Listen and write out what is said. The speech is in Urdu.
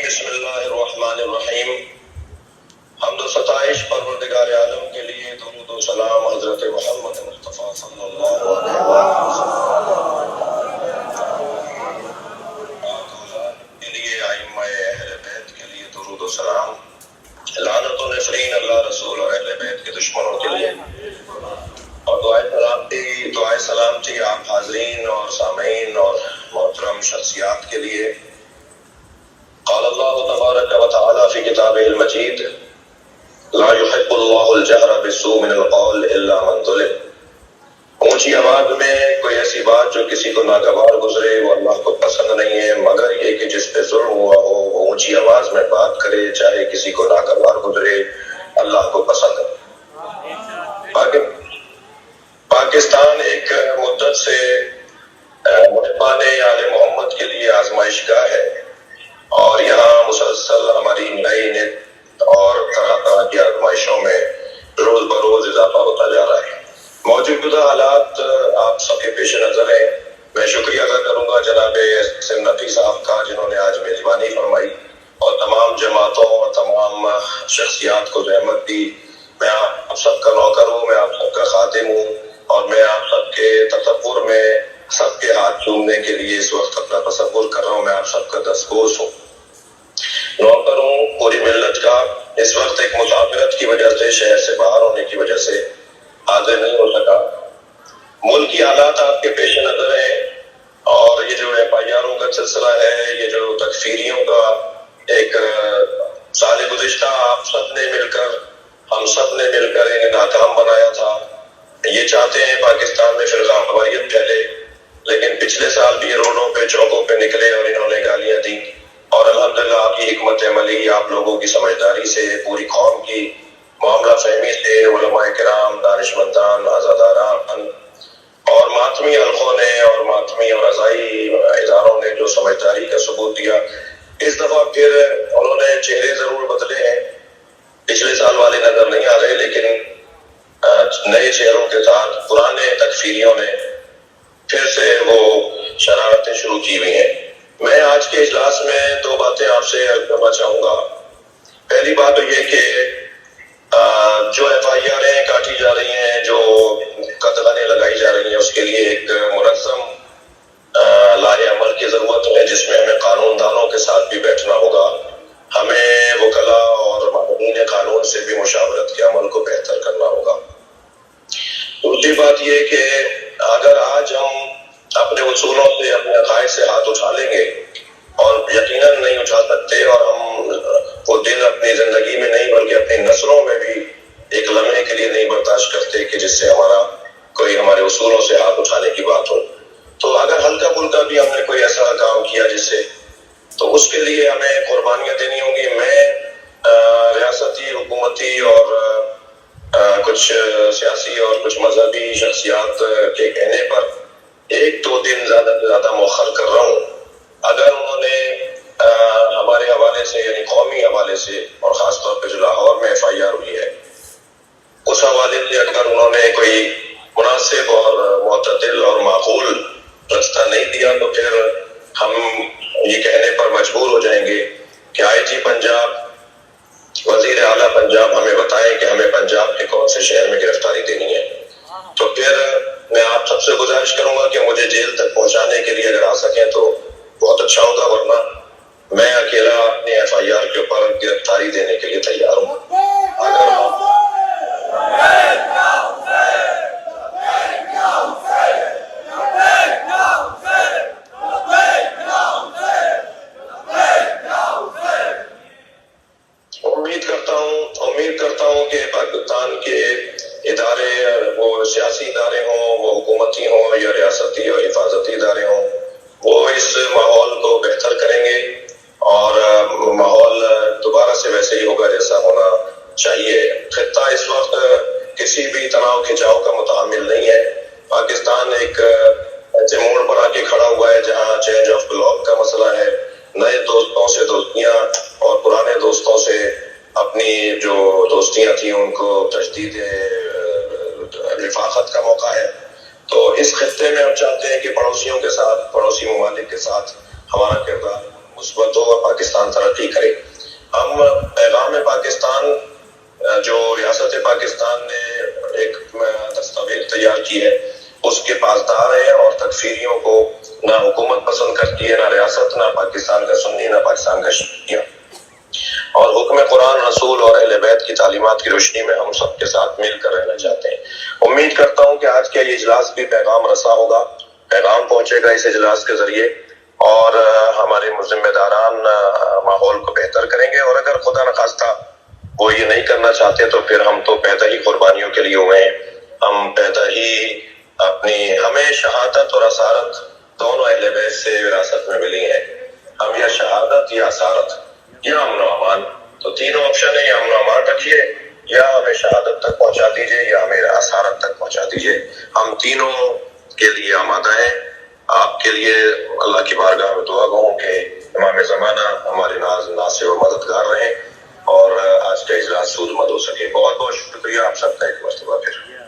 بسم اللہ الرحمن الرحیم۔ حمد و ستائش پروردگار عالم کے لیے، درود و سلام حضرت محمد مصطفیٰ صلی اللہ علیہ وسلم کے لیے، ائمہ اہل بیت کے لیے درود و سلام، لعنت و نفرین اللہ رسول اور اہل بیت کے دشمنوں کے لیے، اور دعائے سلامتی آپ حاضرین اور سامعین اور محترم شخصیات کے لیے۔ قال اللہ تبارک و تعالی فی کتابہ المجید: لا يحب اللہ الجہر بالسوء من القول الا من ظلم۔ اونچی آواز میں کوئی ایسی بات جو کسی کو ناگوار گزرے وہ اللہ کو پسند نہیں ہے، مگر یہ کہ جس پہ ظلم ہوا ہو وہ اونچی آواز میں بات کرے، چاہے کسی کو ناگوار گزرے، اللہ کو پسند ہے۔ پاکستان ایک مدت سے محبان آل محمد کے لیے آزمائش گاہ ہے، اور یہاں مسلسل ہماری نئی نت اور طرح طرح کی آزمائشوں میں روز بروز اضافہ ہوتا جا رہا ہے۔ موجودہ حالات آپ سب کے پیش نظر ہیں۔ میں شکریہ ادا کروں گا جناب سم نقی صاحب کا، جنہوں نے آج میزبانی فرمائی، اور تمام جماعتوں اور تمام شخصیات کو زحمت دی۔ میں آپ سب کا نوکر ہوں، میں آپ سب کا خادم ہوں، اور میں آپ سب کے تصور میں سب کے ہاتھ چومنے کے لیے اس وقت اپنا تصور کر رہا ہوں۔ میں آپ سب کا دستگوش ہوں، نوکر ہوں پوری ملت کا۔ اس وقت ایک مسافرت کی وجہ سے، شہر سے باہر ہونے کی وجہ سے حاضر نہیں ہو سکا۔ ملک کی حالات آپ کے پیش نظر ہیں، اور یہ جو ایف آئی آروں کا سلسلہ ہے، یہ جو تکفیریوں کا ایک سال گزشتہ آپ سب نے مل کر، ہم سب نے مل کر انہیں ناکام بنایا تھا۔ یہ چاہتے ہیں پاکستان میں فرقہ واریت پھیلے، لیکن پچھلے سال بھی روڈوں پہ چوکوں پہ نکلے اور انہوں نے گالیاں دی، اور الحمدللہ آپ کی حکمت عملی، آپ لوگوں کی سمجھداری سے، پوری قوم کی معاملہ فہمی سے، علماء کرام، دانشمندان، عزاداران اور ماتمی حلقوں نے اور ماتمی اور رضائی اداروں نے جو سمجھداری کا ثبوت دیا، اس دفعہ پھر انہوں نے چہرے ضرور بدلے ہیں۔ پچھلے سال والے نظر نہیں آ رہے، لیکن نئے چہروں کے ساتھ پرانے تکفیریوں نے پھر سے وہ شرارتیں شروع کی ہوئی ہیں۔ میں آج کے اجلاس میں دو باتیں آپ سے کرنا چاہوں گا۔ پہلی بات تو یہ کہ جو ایف آئی آریں کاٹی جا رہی ہیں، جو قتلیں لگائی جا رہی ہیں، اس کے لیے ایک منظم لائحہ عمل کی ضرورت ہے، جس میں ہمیں قانون دانوں کے ساتھ بھی بیٹھنا ہوگا، ہمیں وکلاء اور ماہرین قانون سے بھی مشاورت کے عمل کو بہتر کرنا ہوگا۔ دوسری بات یہ کہ اگر آج ہم اپنے اصولوں سے، اپنے عقائد سے ہاتھ اٹھا لیں گے، اور یقیناً نہیں اٹھا سکتے، اور ہم وہ دن اپنی زندگی میں نہیں بلکہ اپنی نسلوں میں بھی ایک لمحے کے لیے نہیں برداشت کرتے کہ جس سے کوئی ہمارے اصولوں سے ہاتھ اٹھانے کی بات ہو، تو اگر ہلکا پھلکا بھی ہم نے کوئی ایسا کام کیا جس سے، تو اس کے لیے ہمیں قربانیاں دینی ہوں گی۔ میں ریاستی، حکومتی اور کچھ سیاسی اور کچھ مذہبی شخصیات کے کہنے پر ایک دو دن زیادہ سے زیادہ مؤخر کر رہا ہوں۔ اگر انہوں نے ہمارے حوالے سے، یعنی قومی حوالے سے، اور خاص طور پہ جو لاہور میں ایف آئی آر ہوئی ہے، اس حوالے سے اگر انہوں نے کوئی مناسب اور معتدل اور معقول راستہ نہیں دیا، تو پھر ہم یہ کہنے پر مجبور ہو جائیں گے کہ آئی جی پنجاب، وزیر اعلیٰ پنجاب ہمیں بتائیں کہ ہمیں پنجاب کے کون سے شہر میں گرفتاری دینی ہے۔ تو پھر میں آپ سب سے گزارش کروں گا کہ مجھے جیل تک پہنچانے کے لیے اگر آ سکیں تو بہت اچھا ہوگا، ورنہ میں اکیلا اپنے ایف آئی آر کے اوپر گرفتاری دینے کے لیے تیار ہوں۔ امید کرتا ہوں کہ پاکستان کے ادارے، وہ سیاسی ادارے ہوں، وہ حکومتی ہوں یا ریاستی اور حفاظتی ادارے ہوں، وہ اس ماحول کو بہتر کریں گے، اور ماحول دوبارہ سے ویسے ہی ہوگا جیسا ہونا چاہیے۔ خطہ اس وقت کسی بھی تناؤ کھنچاؤ کا متحمل نہیں ہے۔ پاکستان ایک ایسے موڑ پر آ کے کھڑا ہوا ہے جہاں چینج آف بلاک کا مسئلہ ہے، نئے دوستوں سے دوستیاں اور پرانے دوستوں سے اپنی جو دوستیاں تھیں ان کو تجدید رفاقت کا موقع ہے۔ تو اس خطے میں ہم چاہتے ہیں کہ پڑوسیوں کے ساتھ، پڑوسی ممالک کے ساتھ ہمارا کردار مثبت ہو اور پاکستان ترقی کرے۔ ہم پیغام پاکستان جو ریاست پاکستان نے ایک دستاویز تیار کی ہے اس کے پاسدار ہیں، اور تکفیریوں کو نہ حکومت پسند کرتی ہے، نہ ریاست، نہ پاکستان کا سنی، نہ پاکستان کا شیعہ، اور حکم قرآن، رسول اور اہل بیت کی تعلیمات کی روشنی میں ہم سب کے ساتھ مل کر رہنا چاہتے ہیں۔ امید کرتا ہوں کہ آج کا یہ اجلاس بھی پیغام رساں ہوگا، پیغام پہنچے گا اس اجلاس کے ذریعے، اور ہمارے ذمہ داران ماحول کو بہتر کریں گے، اور اگر خدا نخواستہ وہ یہ نہیں کرنا چاہتے تو پھر ہم تو پیدا ہی قربانیوں کے لیے ہوئے ہیں، ہم پیدا ہی ہمیں شہادت اور اسارت دونوں اہل بیت سے وراثت میں ملی ہے، ہم یا شہادت یا اسارت یا امن و امان، تو تینوں آپشن ہے، یا امن و امان رکھیے، یا ہمیں شہادت تک پہنچا دیجیے، یا ہمیں اسارت تک پہنچا دیجیے، ہم تینوں کے لیے آمادہ ہیں۔ آپ کے لیے اللہ کی بارگاہ میں دعا گو ہوں کہ امام زمانہ ہمارے ناصر و مددگار رہیں اور آج کا اجلاس سود مند ہو سکے۔ بہت بہت شکریہ آپ سب کا ایک مرتبہ پھر۔